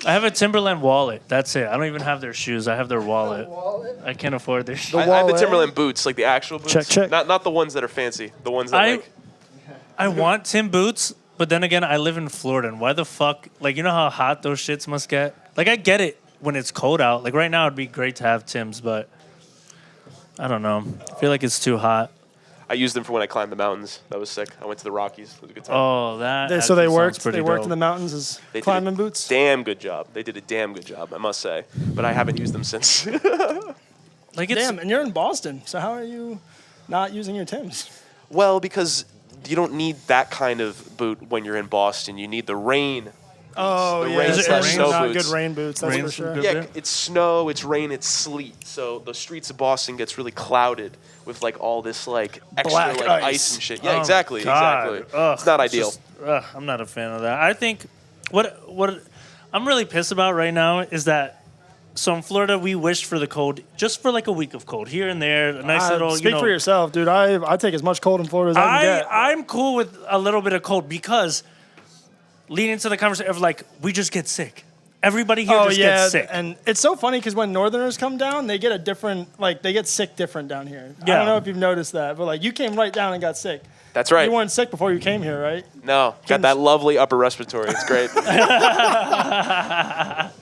I have a Timberland wallet. That's it. I don't even have their shoes. I have their wallet. I can't afford their shoes. I have the Timberland boots, like the actual boots. Check. Not the ones that are fancy. The ones that I want Tim boots, but then again, I live in Florida, and why the fuck? Like, you know how hot those shits must get? Like, I get it when it's cold out. Like, right now, it'd be great to have Tims, but I don't know. I feel like it's too hot. I used them for when I climbed the mountains. That was sick. I went to the Rockies. It was a good time. Oh, that. So they worked. Pretty They worked dope. in the mountains as They climbing did a boots. Damn good job. They did a damn good job, I must say. But I haven't used them since. Like, it's Damn, and you're in Boston. So how are you not using your Tims? Well, because you don't need that kind of boot when you're in Boston. You need the rain. Oh, The yeah. rain It's slash snow not boots. good rain boots, that's Rain for some sure. good- Yeah, bit. it's snow, it's rain, it's sleet. So the streets of Boston gets really clouded with like all this like extra Black like ice. ice and shit. Yeah, Oh, exactly. God. Ugh, It's not ideal. I'm not a fan of that. I think what I'm really pissed about right now is that. So in Florida, we wish for the cold, just for like a week of cold here and there. A nice little, Speak for yourself, dude. I take as much cold in Florida as I can get. I'm cool with a little bit of cold because leading into the conversation of like, we just get sick. Everybody here just gets sick. And it's so funny because when Northerners come down, they get a different, like, they get sick different down here. I Yeah. don't know if you've noticed that, but like, you came right down and got sick. That's right. You weren't sick before you came here, right? No, got that lovely upper respiratory. It's great.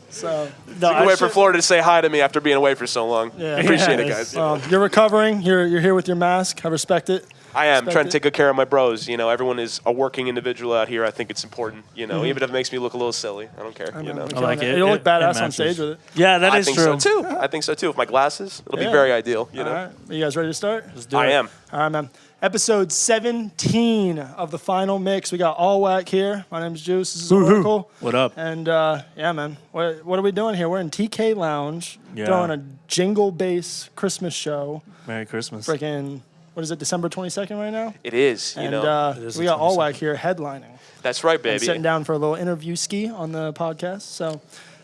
So, No, I wait for Florida to say hi to me after being away for so long. Yeah. Appreciate it, Yes. guys. you're recovering. You're here with your mask. I respect it. I am Respect trying to it. take good care of my bros. You know, everyone is a working individual out here. I think it's important. You know, even if it makes me look a little silly, I don't care. You know, I like it. You'll look It badass on matches. stage with it. Yeah, that I is think true. so too. I think so too. With my glasses, it'll be Yeah. very ideal. You All know, right. Are you guys ready to start? Let's do I it. am. All right, man. Episode 17 of the final mix. We got allwack here. My name's Juice. This is Oracle. What up? And yeah, man. What are we doing here? We're in TK Lounge, Yeah. throwing a jingle bass Christmas show. Merry Christmas. Freaking, what is it, December 22nd right now? it is. You And know, It is we the got allwack here headlining. that's right, And baby. sitting down for a little interview ski on the podcast. So,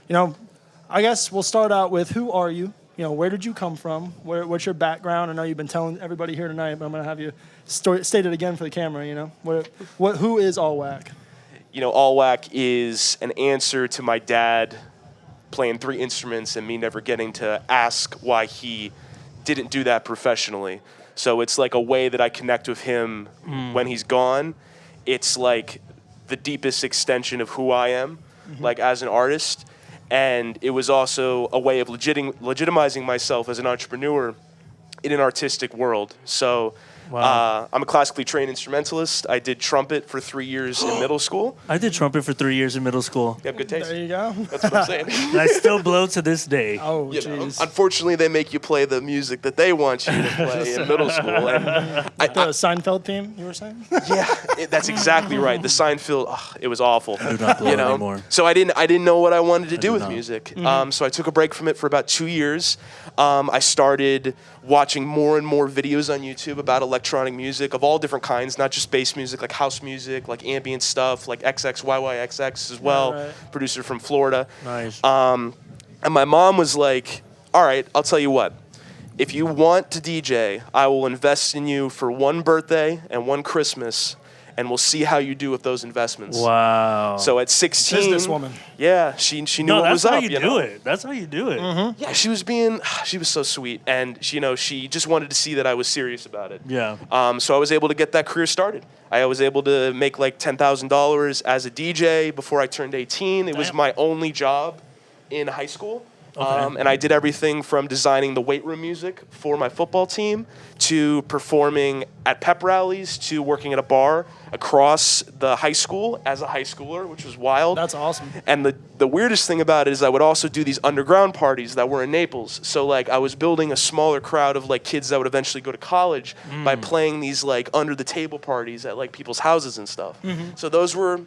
you know, I guess we'll start out with who are you? You know, where did you come from? What's your background? I know you've been telling everybody here tonight, but I'm going to have you state it again for the camera, you know? Who is allwack? You know, allwack is an answer to my dad playing 3 instruments and me never getting to ask why he didn't do that professionally. So it's like a way that I connect with him when he's gone. It's like the deepest extension of who I am, like as an artist. And it was also a way of legitimizing myself as an entrepreneur in an artistic world. So I'm a classically trained instrumentalist. I did trumpet for 3 years in middle school. I did trumpet for 3 years in middle school. You have good taste. There you go. That's what I'm saying. And I still blow to this day. Oh, You know, jeez. unfortunately, they make you play the music that they want you to play in middle school. And The Seinfeld theme, you were saying? that's exactly right. The Seinfeld, it was awful. I do not blow You know, anymore. so I didn't know what I wanted to do with not. music. So I took a break from it for about 2 years. I started watching more and more videos on YouTube about electronic music of all different kinds, not just bass music, like house music, like ambient stuff, like XXYYXX as well, Right. producer from Florida. Nice. And my mom was like, all right, I'll tell you what. If you want to DJ, I will invest in you for one birthday and one Christmas, and we'll see how you do with those investments. Wow. So at 16, Businesswoman. yeah, she knew no, what that's was how up. you You do know? it. That's how you do it. Yeah, she was so sweet, and she just wanted to see that I was serious about it. Yeah. So I was able to get that career started. I was able to make like $10,000 as a DJ before I turned 18. It was Damn. my only job in high school. Okay. And I did everything from designing the weight room music for my football team to performing at pep rallies to working at a bar across the high school as a high schooler, which was wild. That's awesome. And the weirdest thing about it is I would also do these underground parties that were in Naples. So like I was building a smaller crowd of like kids that would eventually go to college by playing these like under the table parties at like people's houses and stuff. So those were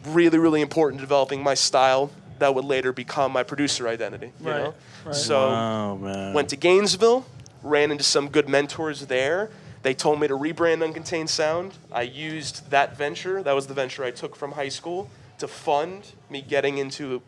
really, really important to developing my style that would later become my producer identity. You Right, know? right. So Oh, man. went to Gainesville, ran into some good mentors there. They told me to rebrand Uncontained Sound. I used that venture. That was the venture I took from high school to fund me getting into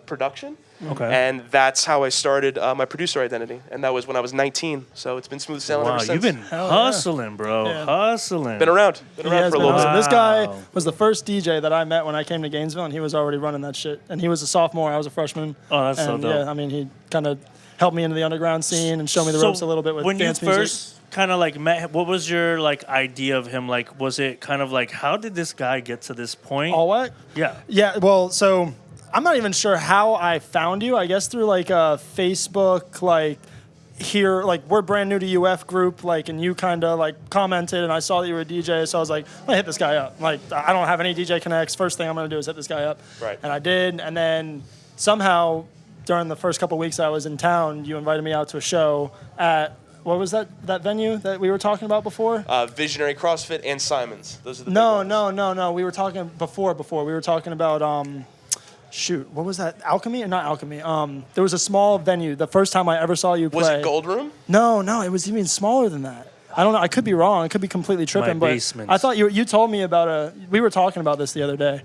production. Okay. And that's how I started my producer identity. And that was when I was 19. So it's been smooth sailing ever Wow, since. you've been hustling, bro. Yeah. Hustling. Been around. Been He around has for a been little awesome. bit. This guy Wow. was the first DJ that I met when I came to Gainesville, and he was already running that shit. And he was a sophomore, I was a freshman. Oh, that's so and dope. Yeah, I mean, he kind of helped me into the underground scene and showed me the ropes a little bit with when dance you music. first kind of like met, what was your like idea of him? Like, was it kind of like, how did this guy get to this point? Allwack? Yeah. Yeah, well, so I'm not even sure how I found you. I guess through like a Facebook, like here, like we're brand new to UF group, like, and you kind of like commented, and I saw that you were a DJ, so I was like, I'm gonna hit this guy up. Like, I don't have any DJ connects. First thing I'm gonna do is hit this guy up. Right. And I did, and then somehow during the first couple weeks I was in town, you invited me out to a show at. What was that venue that we were talking about before? Visionary CrossFit and Simons. Those are the No. big ones. We were talking before. We were talking about shoot, what was that? Alchemy or not Alchemy? There was a small venue. The first time I ever saw you play. Was it Gold Room? No, it was even smaller than that. I don't know. I could be wrong. I could be completely tripping. But basement. I thought you told me about we were talking about this the other day,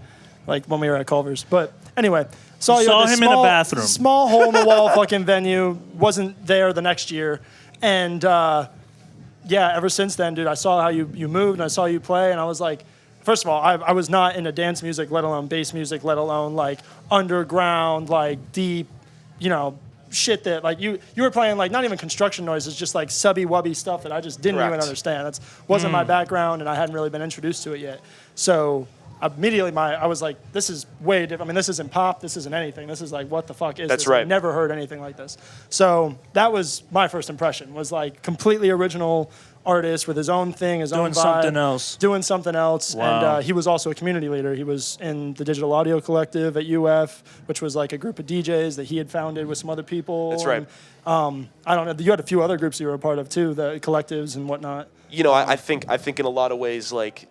like when we were at Culver's. But anyway, saw You you saw at this him in a small, bathroom. small hole in the wall fucking venue. Wasn't there the next year, and yeah, ever since then, dude, I saw how you moved and I saw you play, and I was like, first of all, I was not into dance music, let alone bass music, let alone like underground, like deep, shit that like you were playing like not even construction noises, just like subby wubby stuff that I just didn't even Correct. understand. That wasn't my background, and I hadn't really been introduced to it yet. So immediately I was like, this is way different. I mean, this isn't pop, this isn't anything. This is like, what the fuck is That's this? right. I never heard anything like this. So that was my first impression, was like completely original artist with his own thing, his own Doing vibe, something else. doing something else. Wow. And he was also a community leader. He was in the Digital Audio Collective at UF, which was like a group of DJs that he had founded with some other people. That's right. And, I don't know. You had a few other groups you were a part of too, the collectives and whatnot. I think in a lot of ways, like,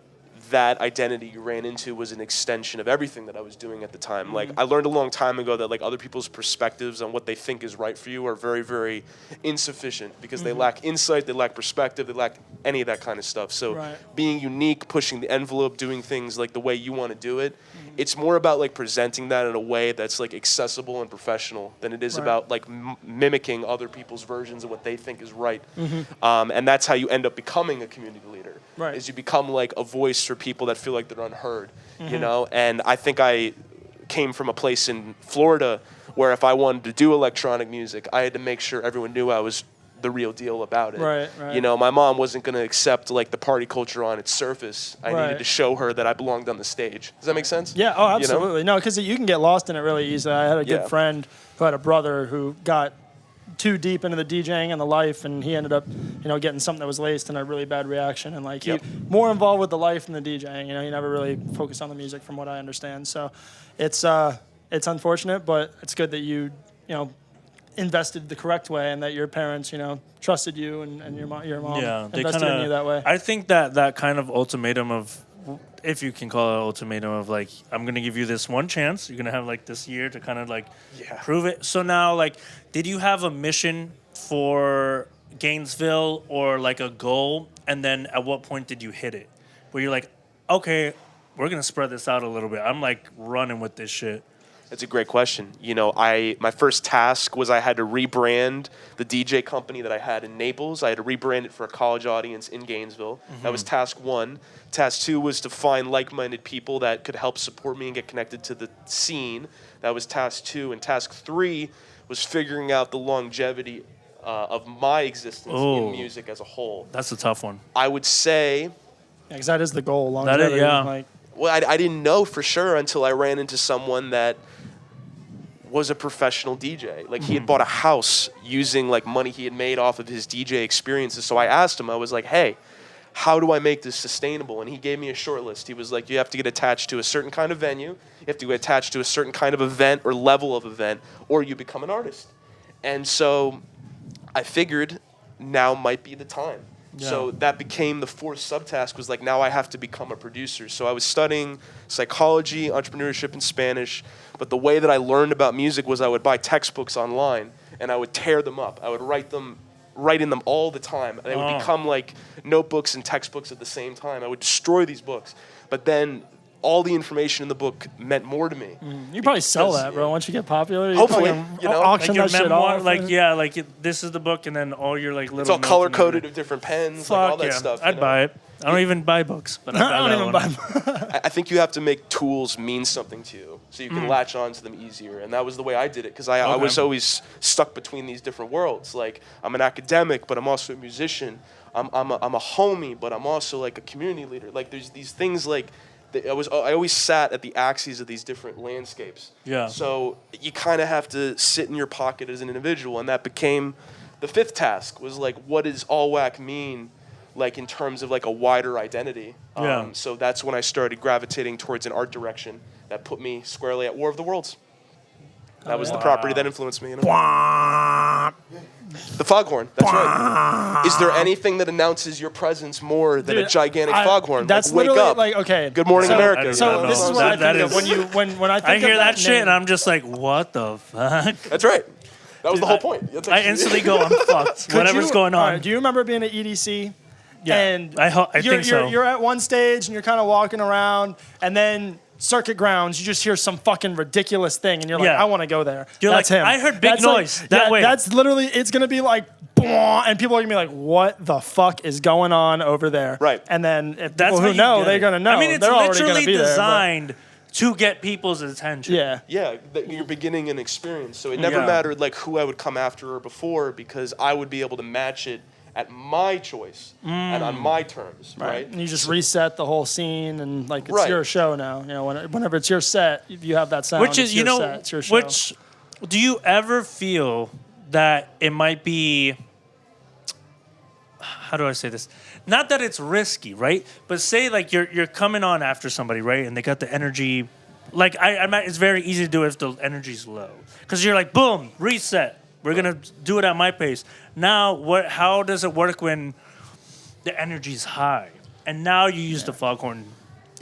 that identity you ran into was an extension of everything that I was doing at the time. Like, I learned a long time ago that like other people's perspectives on what they think is right for you are very, very insufficient because they lack insight, they lack perspective, they lack any of that kind of stuff. So Right. being unique, pushing the envelope, doing things like the way you want to do it, it's more about like presenting that in a way that's like accessible and professional than it is Right. about like mimicking other people's versions of what they think is right. And that's how you end up becoming a community leader. Right. Is you become like a voice for people that feel like they're unheard, And I think I came from a place in Florida where if I wanted to do electronic music, I had to make sure everyone knew I was the real deal about it. Right. My mom wasn't going to accept like the party culture on its surface. I Right. needed to show her that I belonged on the stage. Does that make sense? Yeah, oh, You know? absolutely. No, because you can get lost in it really easily. I had a good Yeah. friend who had a brother who got too deep into the DJing and the life, and he ended up, getting something that was laced in a really bad reaction, and like he more involved with the life than the DJing. He never really focused on the music, from what I understand. So, it's unfortunate, but it's good that you invested the correct way, and that your parents trusted you, and your mom Yeah, they invested in you that way. I think that kind of ultimatum of, if you can call it an ultimatum of like, I'm gonna give you this one chance. You're gonna have like this year to kind of like prove it. So now, like, did you have a mission for Gainesville or like a goal? And then at what point did you hit it? Where you're like, okay, we're gonna spread this out a little bit. I'm like running with this shit. That's a great question. My first task was I had to rebrand the DJ company that I had in Naples. I had to rebrand it for a college audience in Gainesville. That was task one. Task two was to find like-minded people that could help support me and get connected to the scene. That was task two. And task three was figuring out the longevity of my existence in music as a whole. That's a tough one. I would say, Because that is the goal. That is, Longevity. yeah. Like, well, I didn't know for sure until I ran into someone that was a professional DJ. Like, he had bought a house using like money he had made off of his DJ experiences. So I asked him, I was like, hey, how do I make this sustainable? And he gave me a short list. He was like, you have to get attached to a certain kind of venue, you have to get attached to a certain kind of event or level of event, or you become an artist. And so I figured now might be the time. Yeah. So that became the fourth subtask, was like, now I have to become a producer. So I was studying psychology, entrepreneurship, and Spanish. But the way that I learned about music was I would buy textbooks online and I would tear them up. I would write in them all the time. They would become like notebooks and textbooks at the same time. I would destroy these books. But then all the information in the book meant more to me. You probably sell Because, that, bro. Once you get popular, Hopefully, you know, Like auction your that shit memoir, off. this is the book, and then all your like little. It's all notes color and coded everything. with different pens, like all Fuck that yeah, stuff. I'd buy it. I don't even buy books, but I'd buy I don't that even one. buy. I think you have to make tools mean something to you, so you can latch on to them easier. And that was the way I did it, because I was always stuck between these different worlds. Like, I'm an academic, but I'm also a musician. I'm a homie, but I'm also like a community leader. Like, there's these things like. I always sat at the axes of these different landscapes. Yeah. So you kind of have to sit in your pocket as an individual, and that became the fifth task. Was like, what does allwack mean, like in terms of like a wider identity? Yeah. So that's when I started gravitating towards an art direction that put me squarely at War of the Worlds. That was the property that influenced me. You know? The foghorn. That's right. Is there anything that announces your presence more than a gigantic foghorn? That's like, wake literally up. like, okay. Good morning, so, America. I don't So know. this is what I That think of is- when I think I of hear that shit, name. and I'm just like, what the fuck? That's right. That was the whole point. That's I actually- instantly go, I'm fucked. Could Whatever's you- going all on. right, do you remember being at EDC? Yeah, And I you're, think so. You're at one stage and you're kind of walking around, and then circuit grounds, you just hear some fucking ridiculous thing, and you're like, Yeah. I want to go there. You're That's like, him. I heard big That's like- noise that way. That's literally, it's gonna be like, "Bwah," and people are gonna be like, what the fuck is going on over there? Right. And then if That's people how who you know, get they're it. gonna know. I mean, it's they're already gonna literally be there, but- designed to get people's attention. Yeah. Yeah, that you're beginning an experience. So it never Yeah. mattered like who I would come after or before, because I would be able to match it at my choice and on my terms, right? And you just reset the whole scene, and like it's Right. your show now. You know, whenever it's your set, you have that sound. Which is, it's you your know, set, it's your show. which do you ever feel that it might be? How do I say this? Not that it's risky, right? But say like you're coming on after somebody, right? And they got the energy. Like it's very easy to do if the energy's low, because you're like, boom, reset. We're gonna do it at my pace. Now, how does it work when the energy's high? And now you use the foghorn.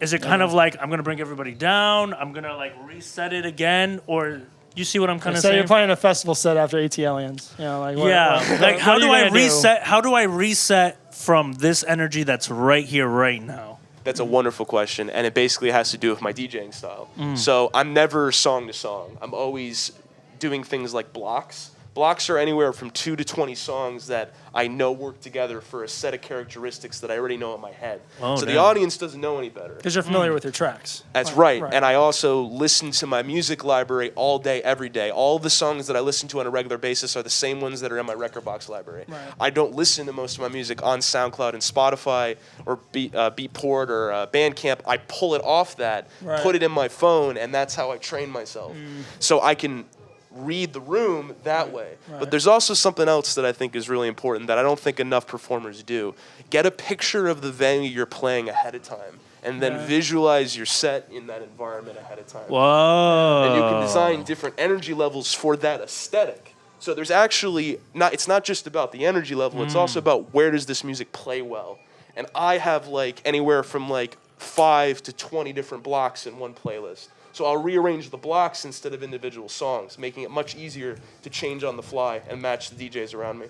Is it kind of like, I'm gonna bring everybody down, I'm gonna like reset it again, or you see what I'm kind of Say saying? you're playing a festival set after AT Aliens. You know, like Like how what are do you I gonna do? reset? How do I reset from this energy that's right here, right now? That's a wonderful question, and it basically has to do with my DJing style. So I'm never song to song. I'm always doing things like blocks. Blocks are anywhere from 2 to 20 songs that I know work together for a set of characteristics that I already know in my head. Oh, so the damn. audience doesn't know any better. Because you're familiar with your tracks. That's right. And I also listen to my music library all day, every day. All the songs that I listen to on a regular basis are the same ones that are in my record box library. Right. I don't listen to most of my music on SoundCloud and Spotify or Beatport or Bandcamp. I pull it off that, Right. put it in my phone, and that's how I train myself. So I can read the room that way. But there's also something else that I think is really important that I don't think enough performers do. Get a picture of the venue you're playing ahead of time, and then visualize your set in that environment ahead of time. Whoa. And you can design different energy levels for that aesthetic. So there's actually it's not just about the energy level, it's also about where does this music play well. And I have like anywhere from like 5 to 20 different blocks in one playlist. So I'll rearrange the blocks instead of individual songs, making it much easier to change on the fly and match the DJs around me.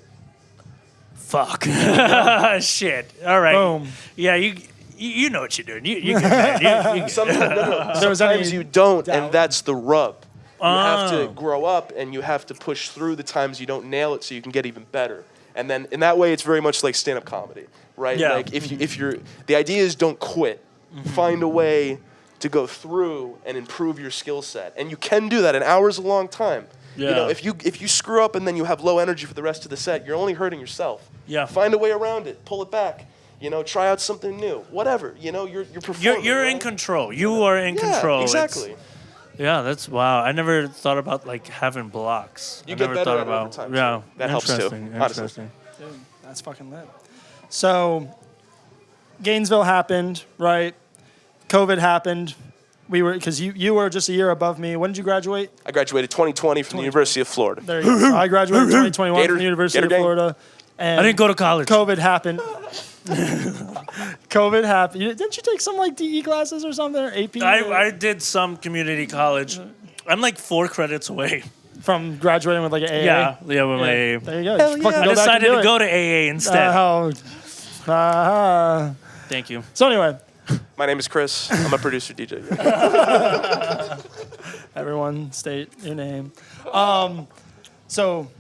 Fuck. Shit. All right. Boom. Yeah, you know what you're doing. You good, man. You good. Sometimes you don't, doubt. and that's the rub. You have to grow up, and you have to push through the times you don't nail it so you can get even better. And then in that way, it's very much like stand-up comedy, right? Yeah. Like if you're, the idea is don't quit. Find a way to go through and improve your skill set. And you can do that. An hour's a long time. Yeah. You know, if you screw up and then you have low energy for the rest of the set, you're only hurting yourself. Yeah. Find a way around it. Pull it back. You know, try out something new. Whatever. You know, you're performing. You're in right? control. You are in control. Yeah, It's- exactly. Yeah, that's wow. I never thought about like having blocks. You I get never better thought at it over about time, yeah. too. That helps, too, Interesting, honestly. interesting. Dude, that's fucking lit. So, Gainesville happened, right? COVID happened. We were because you were just a year above me. When did you graduate? I graduated 2020 from the University of Florida. There you go. So I graduated 2021 Gator- from the University Gator of gang. Florida. And I didn't go to college. COVID happened. COVID happened. Didn't you take some like DE classes or something? Or AP? I did some community college. I'm like 4 credits away. From graduating with like an AA. Yeah, with my AA. There you go. Hell Just yeah. fucking I go back and decided do to it. go to AA instead. So anyway, Thank you. so anyway, My name is Chris. I'm a producer DJ. Everyone state your name. So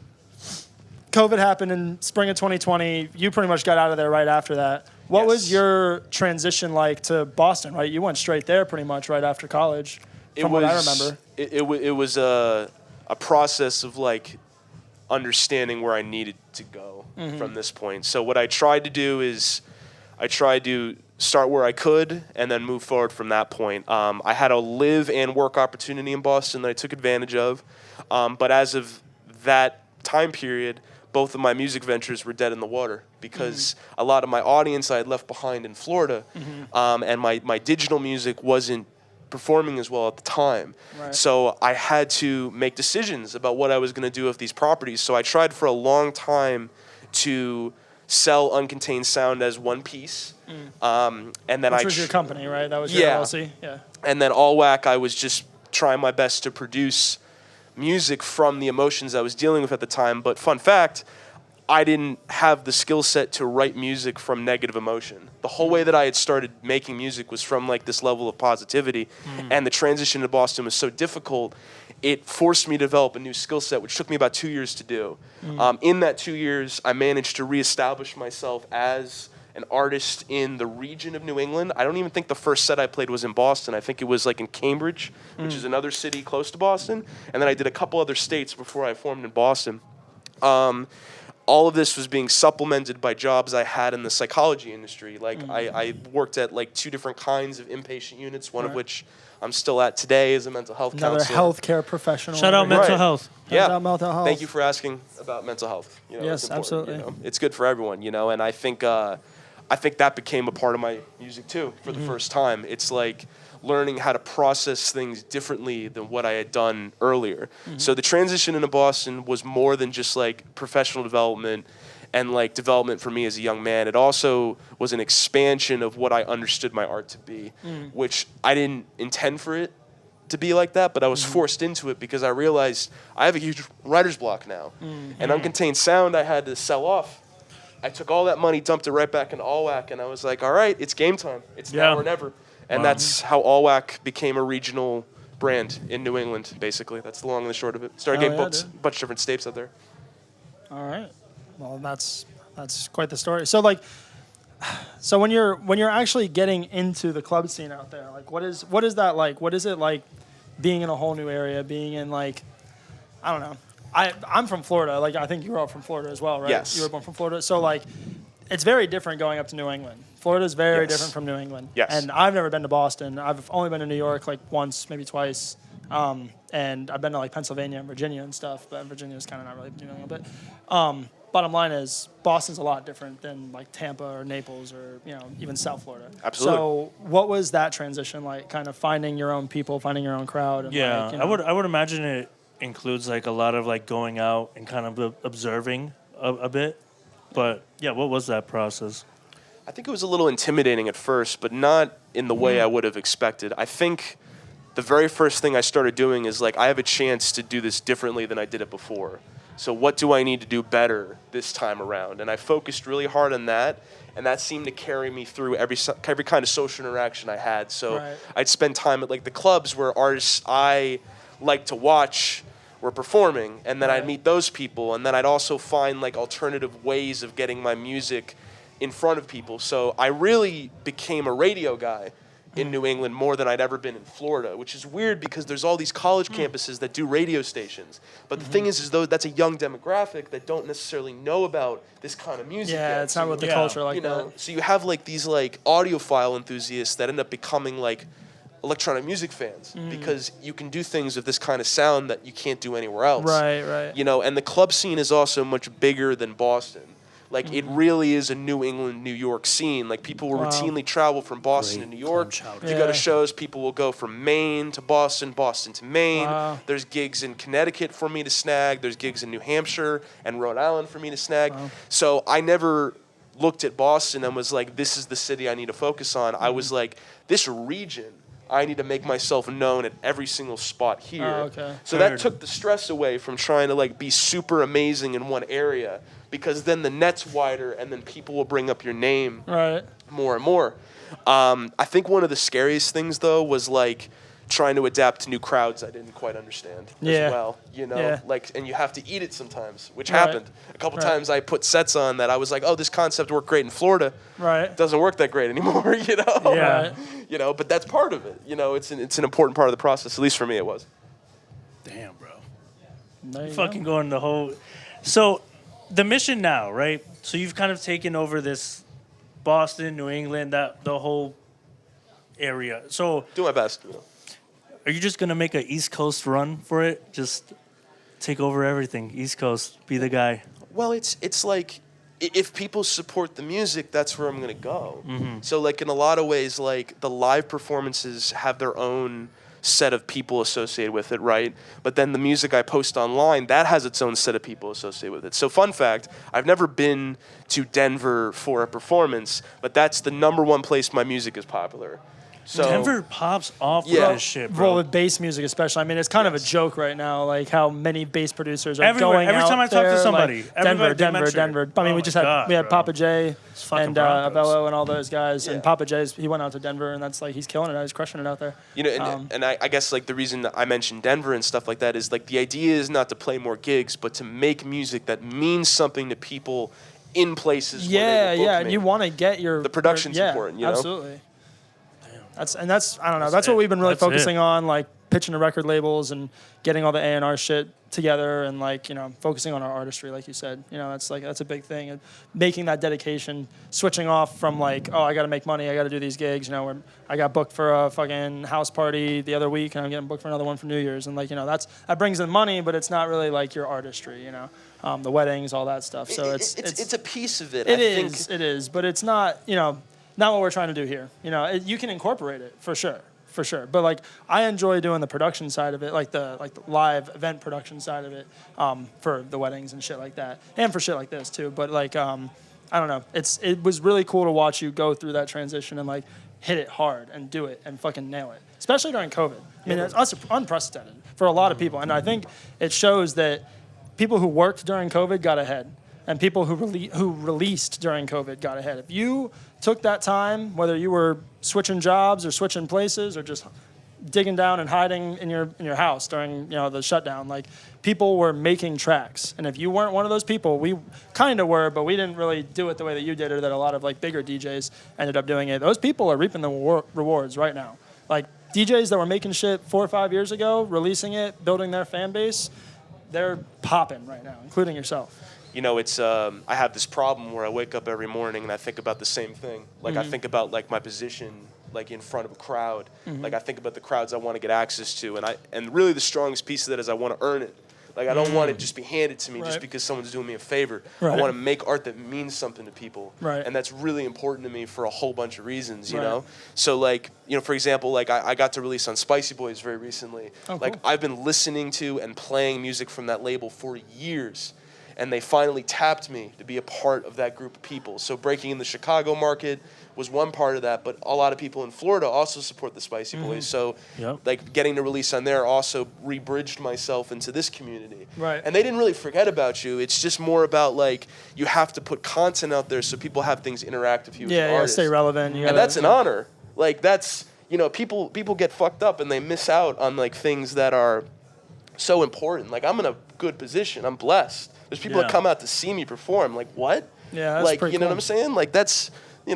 COVID happened in spring of 2020. You pretty much got out of there right after that. What was your transition like to Boston, right? You went straight there pretty much right after college, from what I remember. It was a process of like understanding where I needed to go from this point. So what I tried to do is I tried to start where I could and then move forward from that point. I had a live and work opportunity in Boston that I took advantage of. But as of that time period, both of my music ventures were dead in the water because a lot of my audience I had left behind in Florida, and my digital music wasn't performing as well at the time. Right. So I had to make decisions about what I was going to do with these properties. So I tried for a long time to sell Uncontained Sound as one piece. And then Which was your company, right? That was your LLC? Yeah. And then allwack, I was just trying my best to produce music from the emotions I was dealing with at the time. But fun fact, I didn't have the skill set to write music from negative emotion. The whole way that I had started making music was from like this level of positivity, and the transition to Boston was so difficult, it forced me to develop a new skill set, which took me about 2 years to do. In that 2 years, I managed to reestablish myself as an artist in the region of New England. I don't even think the first set I played was in Boston. I think it was like in Cambridge, which is another city close to Boston. And then I did a couple other states before I formed in Boston. All of this was being supplemented by jobs I had in the psychology industry. Like I worked at like 2 different kinds of inpatient units, one of which I'm still at today as a mental health Another counselor. healthcare professional. Shout out mental health. Yeah. Shout out mental health. Thank you for asking about mental health. You know, Yes, it's important, absolutely. You know. It's good for everyone, you know, and I think that became a part of my music too for the first time. It's like learning how to process things differently than what I had done earlier. So the transition into Boston was more than just like professional development and like development for me as a young man. It also was an expansion of what I understood my art to be, which I didn't intend for it to be like that, but I was forced into it because I realized I have a huge writer's block now. And Uncontained Sound I had to sell off. I took all that money, dumped it right back into allwack, and I was like, all right, it's game time. It's now or never. And that's how allwack became a regional brand in New England, basically. That's the long and the short of it. Started getting booked a bunch of different states out there. All right. Well, that's quite the story. So like, so when you're actually getting into the club scene out there, like what is that like? What is it like being in a whole new area, being in like, I don't know. I'm from Florida. Like I think you were all from Florida as well, right? Yes. You were born from Florida. So like, it's very different going up to New England. Florida is very different from New England. Yes. And I've never been to Boston. I've only been to New York like once, maybe twice. And I've been to like Pennsylvania and Virginia and stuff, but Virginia is kind of not really New England. But bottom line is Boston's a lot different than like Tampa or Naples or, you know, even South Florida. Absolutely. So what was that transition like, kind of finding your own people, finding your own crowd? And Yeah, like, you know, I would imagine it includes like a lot of like going out and kind of observing a bit. But yeah, what was that process? I think it was a little intimidating at first, but not in the way I would have expected. I think the very first thing I started doing is like, I have a chance to do this differently than I did it before. So what do I need to do better this time around? And I focused really hard on that, and that seemed to carry me through every kind of social interaction I had. So I'd spend time at like the clubs where artists I like to watch were performing, and then I'd meet those people, and then I'd also find like alternative ways of getting my music in front of people. So I really became a radio guy in New England more than I'd ever been in Florida, which is weird because there's all these college campuses that do radio stations. But the thing is though, that's a young demographic that don't necessarily know about this kind of music Yeah, yet. it's not with the culture like that. So you have like these like audiophile enthusiasts that end up becoming like electronic music fans because you can do things with this kind of sound that you can't do anywhere else. Right. You know, and the club scene is also much bigger than Boston. Like, it really is a New England, New York scene. Like, people will routinely travel from Boston to New York. If you go to shows, people will go from Maine to Boston, Boston to Maine. There's gigs in Connecticut for me to snag. There's gigs in New Hampshire and Rhode Island for me to snag. So I never looked at Boston and was like, this is the city I need to focus on. I was like, this region I need to make myself known at every single spot here. Oh, okay. So that took the stress away from trying to like be super amazing in one area, because then the net's wider and then people will bring up your name Right. more and more. I think one of the scariest things though was like trying to adapt to new crowds I didn't quite understand as well, you know, Yeah. like, and you have to eat it sometimes, which Right. happened a couple times. I put sets on that I was like, oh, this concept worked great in Florida. Right. It doesn't work that great anymore, you know? Yeah. Right. You know, but that's part of it. You know, it's an important part of the process. At least for me, it was. Damn, bro. There you Fucking go. going the whole. So, the mission now, right? So you've kind of taken over this Boston, New England, that the whole area. So, Do my best. You know. are you just gonna make an East Coast run for it? Just take over everything, East Coast, be the guy. Well, it's like if people support the music, that's where I'm gonna go. So like in a lot of ways, like the live performances have their own set of people associated with it, right? But then the music I post online, that has its own set of people associated with it. So fun fact, I've never been to Denver for a performance, but that's the #1 place my music is popular. So Denver pops off Yeah. with this shit, Well, bro. with bass music especially, I mean, it's kind of a joke right now, like how many bass producers are Everywhere. going Every out time I talk to there, somebody, like everybody they mention it. Denver. I mean, Oh we my just had God, bro. Papa J fucking and Broncos. Abello and all those guys, Yeah. and Papa J's, he went out to Denver, and that's like he's killing it. He's crushing it out there. You know, and I guess like the reason that I mentioned Denver and stuff like that is like the idea is not to play more gigs, but to make music that means something to people in places. where Yeah, they will book and me. you want to get your The production's yeah, important, you know? Absolutely. That's I don't know. That's That's what it. we've been really That's it. focusing on, like pitching to record labels and getting all the A&R shit together, and like focusing on our artistry, like you said. That's a big thing, and making that dedication, switching off from like, oh, I got to make money, I got to do these gigs. Where I got booked for a fucking house party the other week, and I'm getting booked for another one for New Year's, and like that brings in money, but it's not really like your artistry. The weddings, all that stuff. So it's a piece of it. It I is, think but it's not, not what we're trying to do here. You can incorporate it for sure. But like, I enjoy doing the production side of it, like the live event production side of it, for the weddings and shit like that, and for shit like this too. But like, I don't know. It was really cool to watch you go through that transition and like hit it hard and do it and fucking nail it, especially during COVID. I mean, it's unprecedented for a lot of people, and I think it shows that people who worked during COVID got ahead, and people who released during COVID got ahead. If you took that time, whether you were switching jobs or switching places or just digging down and hiding in your house during the shutdown, like people were making tracks. And if you weren't one of those people, we kind of were, but we didn't really do it the way that you did, or that a lot of like bigger DJs ended up doing it. Those people are reaping the rewards right now. Like DJs that were making shit 4 or 5 years ago, releasing it, building their fan base, they're popping right now, including yourself. it's I have this problem where I wake up every morning and I think about the same thing. Like I think about like my position like in front of a crowd. Like I think about the crowds I want to get access to, and really the strongest piece of that is I want to earn it. Like I don't want it just be handed to me just because someone's doing me a favor. Right. I want to make art that means something to people. Right. And that's really important to me for a whole bunch of reasons, you Right. know? So like, for example, like I got to release on Spicy Boys very recently. Oh, like cool. I've been listening to and playing music from that label for years. And they finally tapped me to be a part of that group of people. So breaking in the Chicago market was one part of that, but a lot of people in Florida also support the Spicy Boys. So like getting to release on there also re-bridged myself into this community. Right. And they didn't really forget about you. It's just more about like you have to put content out there so people have things interact with you as Yeah, an you gotta artist. stay relevant. You And gotta- that's an honor. Like that's, people get fucked up and they miss out on like things that are so important. Like I'm in a good position. I'm blessed. There's people that Yeah. come out to see me perform. Like what? Yeah, that's like pretty you know cool. what I'm saying? Like that's a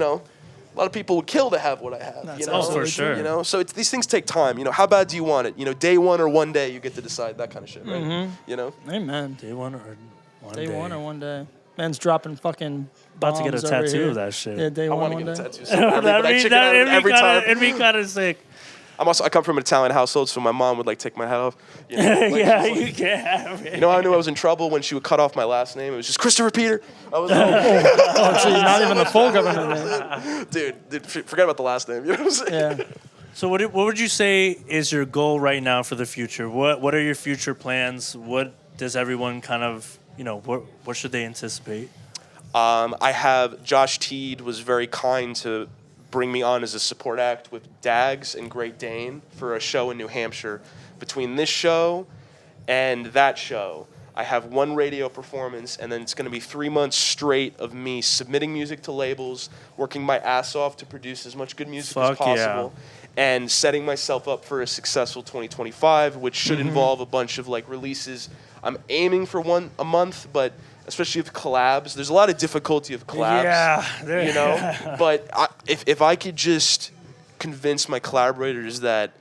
lot of people would kill to have what I have. That's Oh, for sure. So these things take time. How bad do you want it? Day one or one day you get to decide that kind of shit, right? Amen. Day one or one Day day. one or one day. Man's dropping fucking About to get a bombs over tattoo here. of that shit. Yeah, day I one, want to one get a day. tattoo so badly, but I chicken out of it every time. It'd be kind of sick. I come from an Italian household, so my mom would like take my hat off. Like, Yeah, she's like- you can't have it. You know how I knew I was in trouble when she would cut off my last name? It was just Christopher Peter. I was like, Oh, geez, not even the full government name. dude, forget about the last name. You know what I'm saying? Yeah. So what would you say is your goal right now for the future? What are your future plans? What does everyone kind of, what should they anticipate? I have Josh Teed was very kind to bring me on as a support act with Dags and Great Dane for a show in New Hampshire. Between this show and that show, I have one radio performance, and then it's going to be 3 months straight of me submitting music to labels, working my ass off to produce as much good music as possible, and setting myself up for a successful 2025, which should involve a bunch of like releases. I'm aiming for one a month, but especially with collabs, there's a lot of difficulty of collabs, you know. But if I could just convince my collaborators that,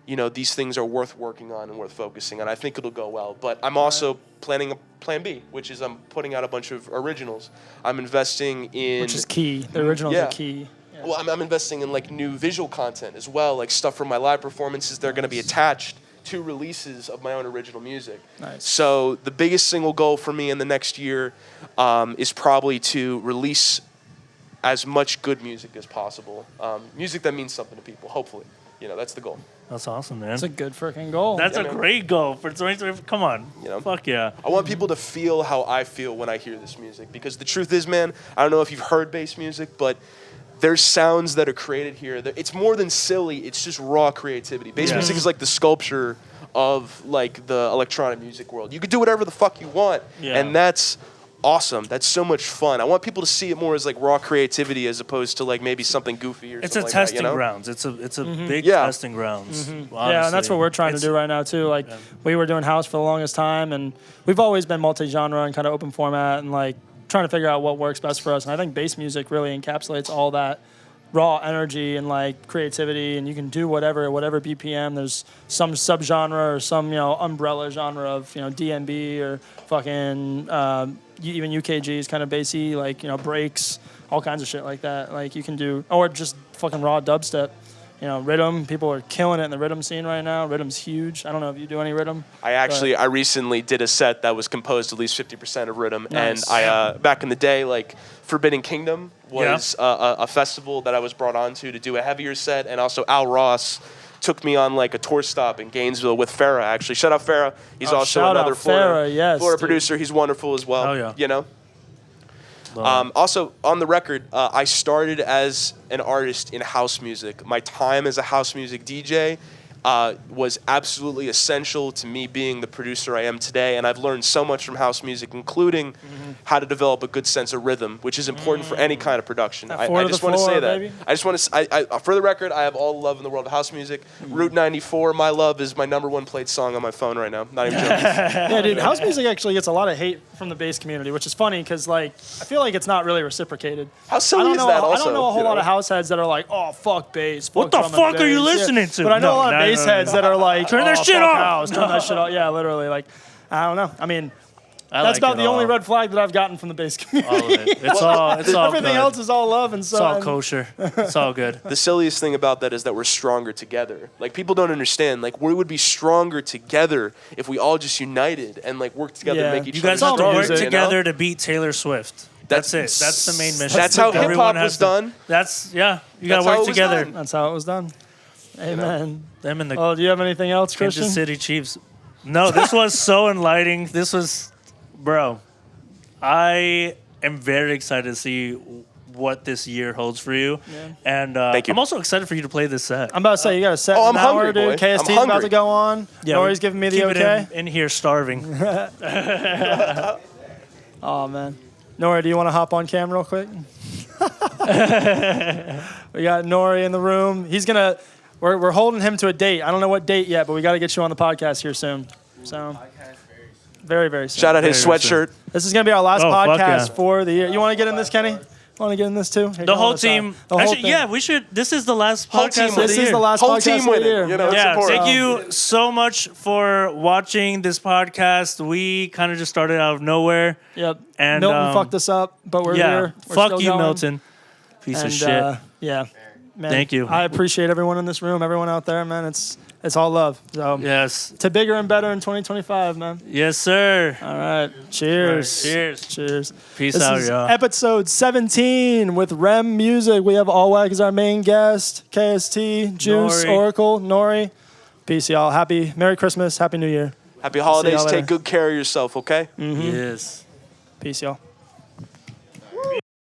you know, these things are worth working on and worth focusing on, I think it'll go well. But I'm also planning a plan B, which is I'm putting out a bunch of originals. I'm investing in... Which is key. The originals are key. Yeah. Well, I'm investing in, like, new visual content as well, like stuff from my live performances. They're going to be attached to releases of my own original music. Nice. So the biggest single goal for me in the next year is probably to release as much good music as possible. Music that means something to people, hopefully. You know, that's the goal. That's awesome, man. That's a good freaking goal. That's a great goal for 2020. Come on. You know? Fuck yeah. I want people to feel how I feel when I hear this music. Because the truth is, man, I don't know if you've heard bass music, but there's sounds that are created here. It's more than silly. It's just raw creativity. Bass music is like the sculpture of like the electronic music world. You could do whatever the fuck you want. Yeah. And that's awesome. That's so much fun. I want people to see it more as like raw creativity as opposed to like maybe something goofy or it's something a testing like that, you know? grounds. It's a big testing grounds. Yeah, and that's what we're trying to do right now too. Like we were doing house for the longest time, and we've always been multi-genre and kind of open format and like trying to figure out what works best for us. And I think bass music really encapsulates all that raw energy and like creativity, and you can do whatever BPM. There's some subgenre or some, you know, umbrella genre of, you know, DnB or fucking even UKG is kind of bassy, like, you know, breaks, all kinds of shit like that. Like you can do, or just fucking raw dubstep. You know, rhythm, people are killing it in the rhythm scene right now. Rhythm's huge. I don't know if you do any rhythm. I recently did a set that was composed at least 50% of rhythm. Nice. And I back in the day, like Forbidden Kingdom was a festival that I was brought on to do a heavier set. And also Al Ross took me on like a tour stop in Gainesville with Farrah, actually. Shout out Farrah. He's also another Florida producer. He's wonderful as well. Oh, yeah. You know? Also, on the record, I started as an artist in house music. My time as a house music DJ was absolutely essential to me being the producer I am today, and I've learned so much from house music, including how to develop a good sense of rhythm, which is important for any kind of production. I just want to say that. Baby. I just want to. For the record, I have all the love in the world of house music. Route 94, "My Love" is my #1 played song on my phone right now. Not even joking. Yeah, dude, house music actually gets a lot of hate from the bass community, which is funny because like I feel like it's not really reciprocated. How silly is that? Also, I don't know a whole lot of house heads that are like, "Oh, fuck bass." What the fuck are you listening to? But I know a lot of bass heads that are like, turn their shit off. Turn that shit off. Yeah, literally. Like, I don't know. I mean, that's about the only red flag that I've gotten from the bass community. All of it. It's all everything good. else is all love and so. It's all kosher. It's all good. The silliest thing about that is that we're stronger together. Like, people don't understand. Like, we would be stronger together if we all just united and like worked together to make each other. You guys other have to stronger, work together to beat Taylor Swift. That's it. That's the main mission. That's how hip hop was done. You gotta work together. That's how it was done. Amen. Them and the Oh, do you have anything else, Christian? Kansas City Chiefs. No, this was so enlightening. This was, bro. I am very excited to see what this year holds for you. Yeah. And Thank you. I'm also excited for you to play this set. I'm about to say, you got a set in an hour, dude. KST's about to go on. Yeah, Nori's giving me the okay. In here starving. Oh, man. Nori, do you want to hop on cam real quick? We got Nori in the room. He's going to... We're holding him to a date. I don't know what date yet, but we got to get you on the podcast here soon. So, very, very soon. Shout out his sweatshirt. This is going to be our last podcast for the year. You want to get in this, Kenny? Want to get in this too? Here, the whole team. Actually, yeah, we should. This is the last podcast of the year. This is the last podcast of the year. You know, yeah, thank you so much for watching this podcast. We kind of just started out of nowhere. Yep. And Milton fucked us up, but we're here. We're fuck still you, going. Milton. Piece of shit. Yeah. Man, thank you. I appreciate everyone in this room, everyone out there, man. It's all love. So yes. To bigger and better in 2025, man. Yes, sir. All right. Cheers. Right. Cheers. Cheers. Peace out, y'all. Episode 17 with REM Music. We have allwack as our main guest. KST, Juice, Nori. Oracle, Nori. Peace, y'all. Merry Christmas. Happy New Year. Happy holidays. Take good care of yourself, okay? Yes. Peace, y'all.